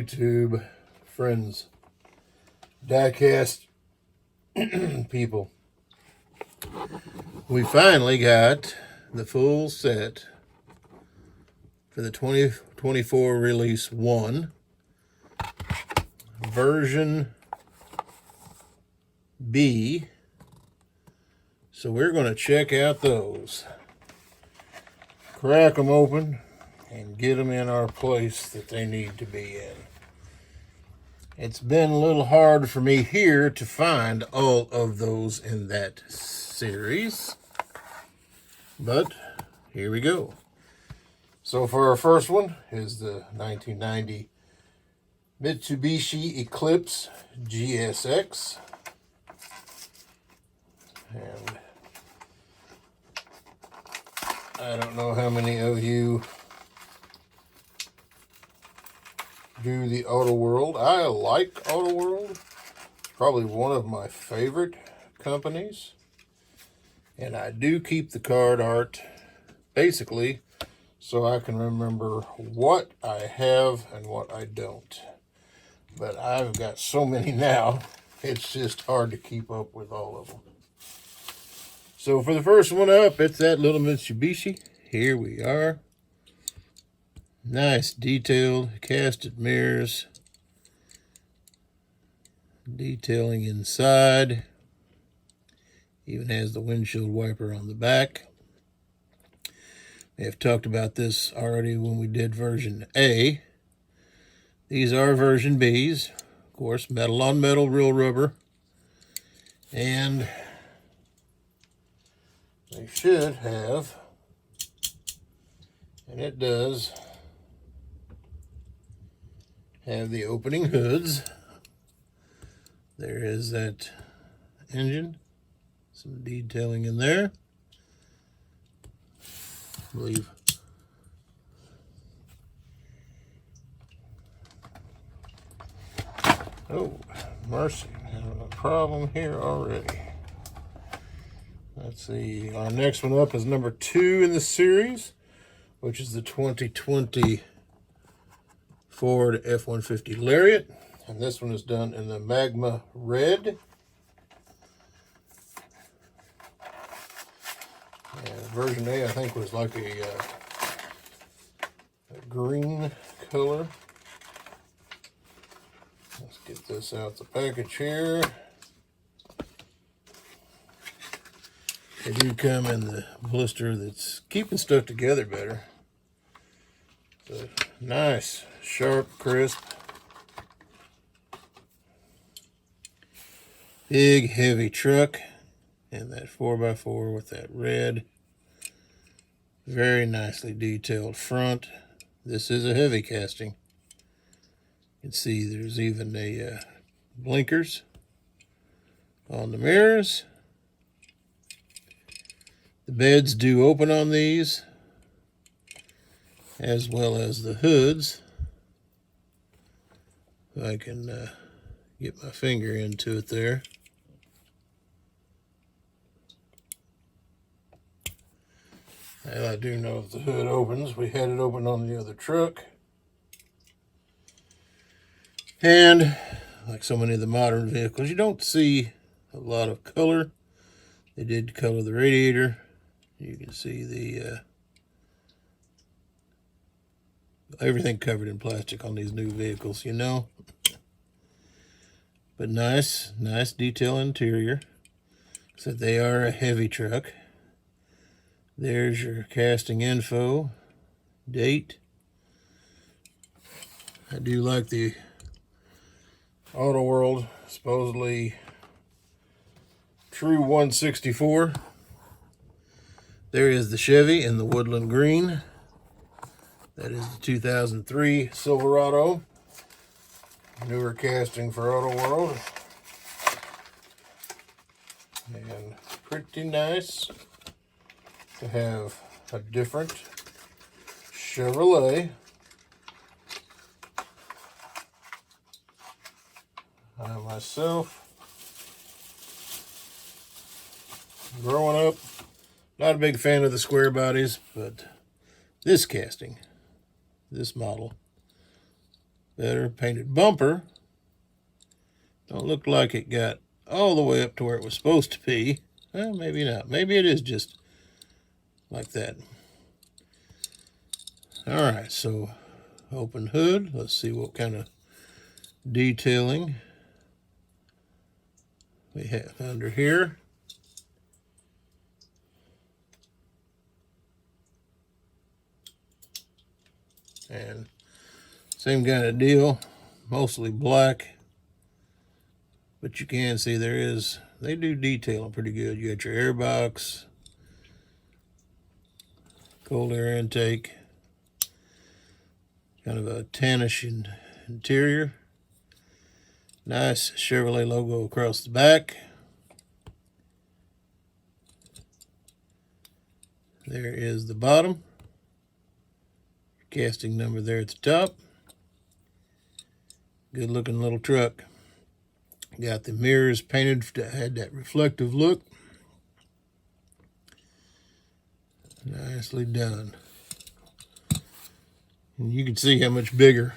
YouTube friends, diecast people. We finally got the full set for the 2024 Release 1 version B. So we're going to check out those, crack them open, and get them in our place that they need to be in. It's been a little hard for me here to find all of those in that series, but here we go. So for our first one is the 1990 Mitsubishi Eclipse GSX. And I don't know how many of you do the Auto World. I like Auto World. It's probably one of my favorite companies. And I do keep the card art basically so I can remember what I have and what I don't. But I've got so many now, it's just hard to keep up with all of them. So for the first one up, it's that little Mitsubishi. Here we are. Nice detailed casted mirrors. Detailing inside. Even has the windshield wiper on the back. We have talked about this already when we did version A. These are version Bs. Of course, metal on metal, real rubber. And they should have, and it does, have the opening hoods. There is that engine. Some detailing in there. I believe. Oh, mercy. Having a problem here already. Let's see. Our next one up is number 2 in the series, which is the 2020 Ford F-150 Lariat. And this one is done in the Magma Red. And version A, I think, was like a green color. Let's get this out the package here. They do come in the blister that's keeping stuff together better. So nice, sharp, crisp. Big, heavy truck. And that 4x4 with that red. Very nicely detailed front. This is a heavy casting. You can see there's even a blinkers on the mirrors. The beds do open on these, as well as the hoods. If I can get my finger into it there. And I do know if the hood opens. We had it open on the other truck. And like so many of the modern vehicles, you don't see a lot of color. They did color the radiator. You can see the everything covered in plastic on these new vehicles, you know. But nice detail interior. So they are a heavy truck. There's your casting info, date. I do like the Auto World, supposedly true 164. There is the Chevy in the woodland green. That is the 2003 Silverado. Newer casting for Auto World. And pretty nice to have a different Chevrolet. I myself, growing up, not a big fan of the square bodies, but this casting, this model, better. Painted bumper. Don't look like it got all the way up to where it was supposed to be. Well, maybe not. Maybe it is just like that. All right, so open hood. Let's see what kind of detailing we have under here. And same kind of deal, mostly black, but you can see they do detailing pretty good. You got your air box, cold air intake, kind of a tannish interior. Nice Chevrolet logo across the back. There is the bottom. Casting number there at the top. Good looking little truck. Got the mirrors painted to add that reflective look. Nicely done. And you can see how much bigger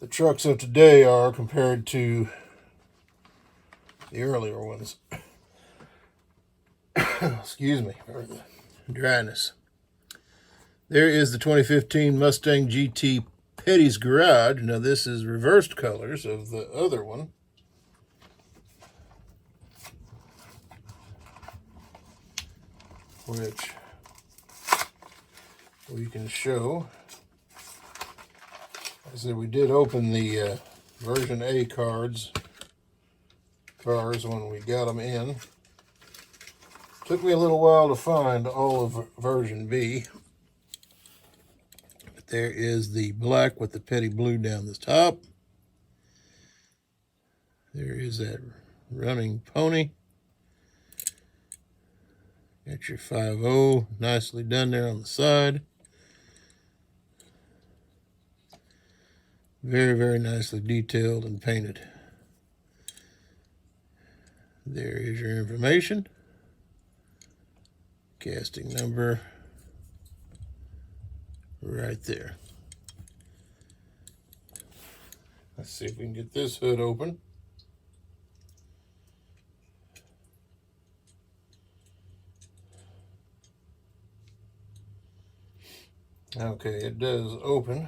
the trucks of today are compared to the earlier ones. Excuse me for the dryness. There is the 2015 Mustang GT Petty's Garage. Now this is reversed colors of the other one. Which we can show. I said we did open the version A cars when we got them in. Took me a little while to find all of version B. But there is the black with the petty blue down the top. There is that running pony. Got your 5.0 nicely done there on the side. Very, very nicely detailed and painted. There is your information. Casting number right there. Let's see if we can get this hood open. Okay, it does open.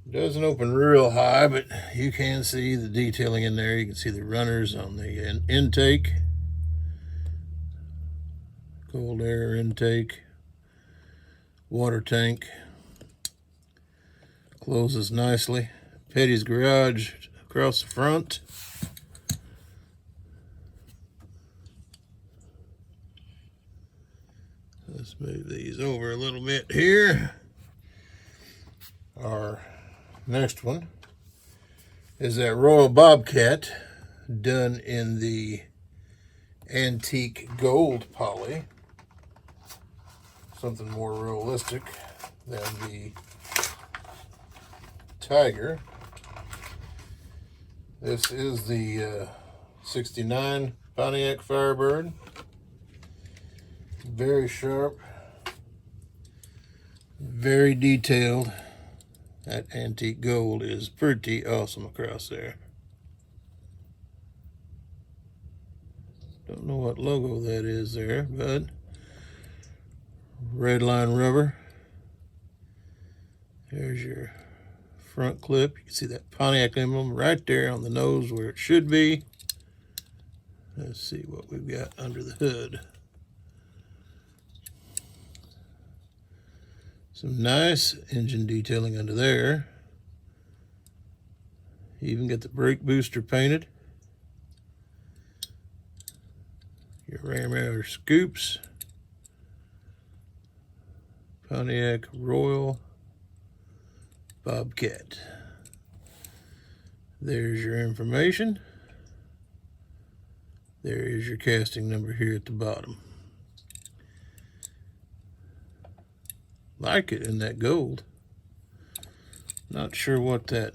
It doesn't open real high, but you can see the detailing in there. You can see the runners on the intake. Cold air intake. Water tank. Closes nicely. Petty's Garage across the front. Let's move these over a little bit here. Our next one is that Royal Bobcat done in the antique gold poly. Something more realistic than the Tiger. This is the 69 Pontiac Firebird. Very sharp, very detailed. That antique gold is pretty awesome across there. Don't know what logo that is there, but red line rubber. There's your front clip. You can see that Pontiac emblem right there on the nose where it should be. Let's see what we've got under the hood. Some nice engine detailing under there. You even get the brake booster painted. Your ram air scoops. Pontiac Royal Bobcat. There's your information. There is your casting number here at the bottom. Like it in that gold. Not sure what that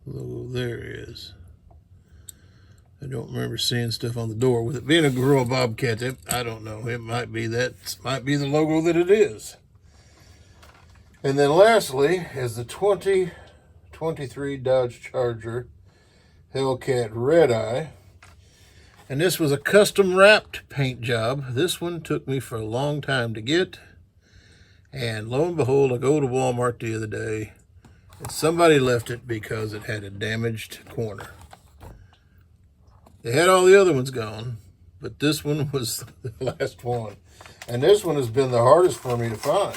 logo there is. I don't remember seeing stuff on the door. With it being a Royal Bobcat, I don't know. It might be that. Might be the logo that it is. And then lastly is the 2023 Dodge Charger Hellcat Red Eye. And this was a custom wrapped paint job. This one took me for a long time to get. And lo and behold, I go to Walmart the other day and somebody left it because it had a damaged corner. They had all the other ones gone, but this one was the last one. And this one has been the hardest for me to find.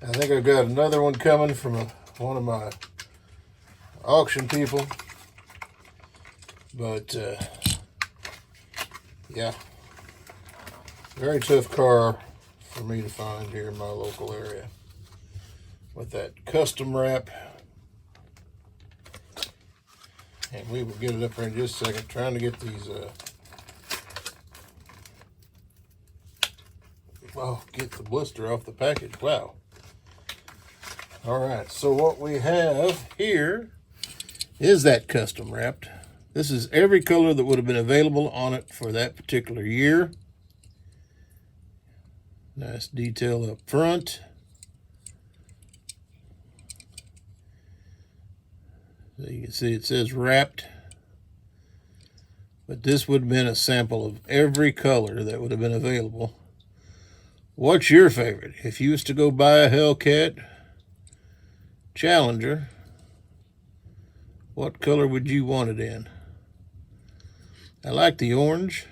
I think I've got another one coming from one of my auction people. But, yeah, very tough car for me to find here in my local area with that custom wrap. And we will get it up there in just a second, trying to get these, get the blister off the package. Wow. All right, so what we have here is that custom wrapped. This is every color that would have been available on it for that particular year. Nice detail up front. So you can see it says wrapped. But this would have been a sample of every color that would have been available. What's your favorite? If you was to go buy a Hellcat Challenger, what color would you want it in? I like the orange.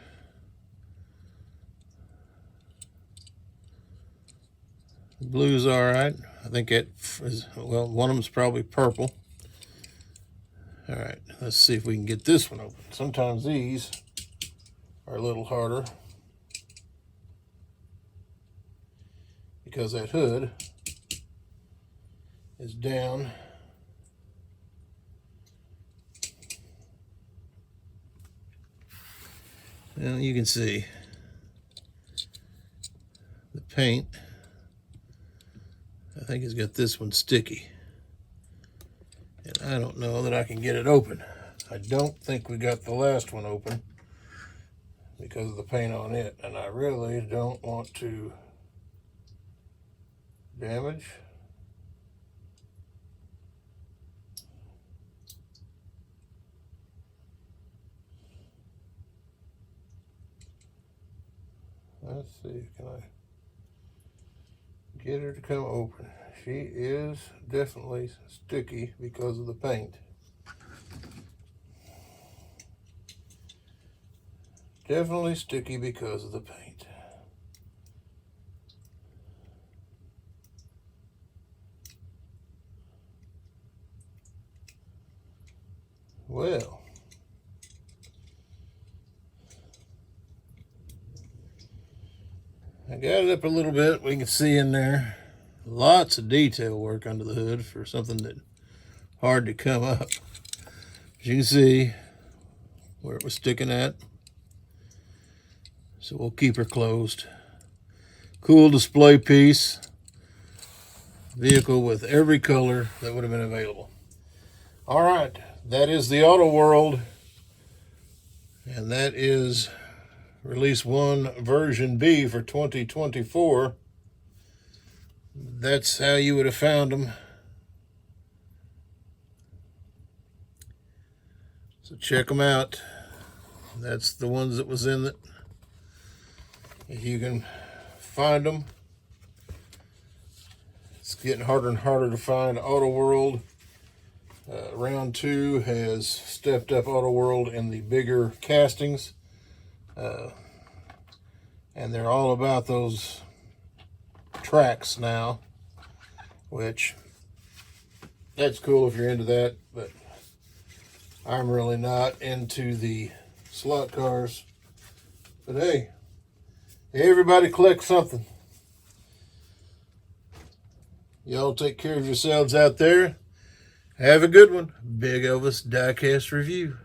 The blue's all right. I think that is, well, one of them's probably purple. All right, let's see if we can get this one open. Sometimes these are a little harder because that hood is down. Well, you can see the paint. I think it's got this one sticky. And I don't know that I can get it open. I don't think we got the last one open because of the paint on it. And I really don't want to damage. Let's see, can I get her to come open? She is definitely sticky because of the paint. Definitely sticky because of the paint. Well, I got it up a little bit. We can see in there lots of detail work under the hood for something that hard to come up. As you can see where it was sticking at. So we'll keep her closed. Cool display piece. Vehicle with every color that would have been available. All right, that is the Auto World, and that is Release 1 Version B for 2024. That's how you would have found them. So check them out. That's the ones that was in it. If you can find them. It's getting harder and harder to find Auto World. Round 2 has stepped up Auto World in the bigger castings. And they're all about those tracks now, which that's cool if you're into that, but I'm really not into the slot cars. But hey, everybody collects something. Y'all take care of yourselves out there. Have a good one. Big Elvis Diecast Review.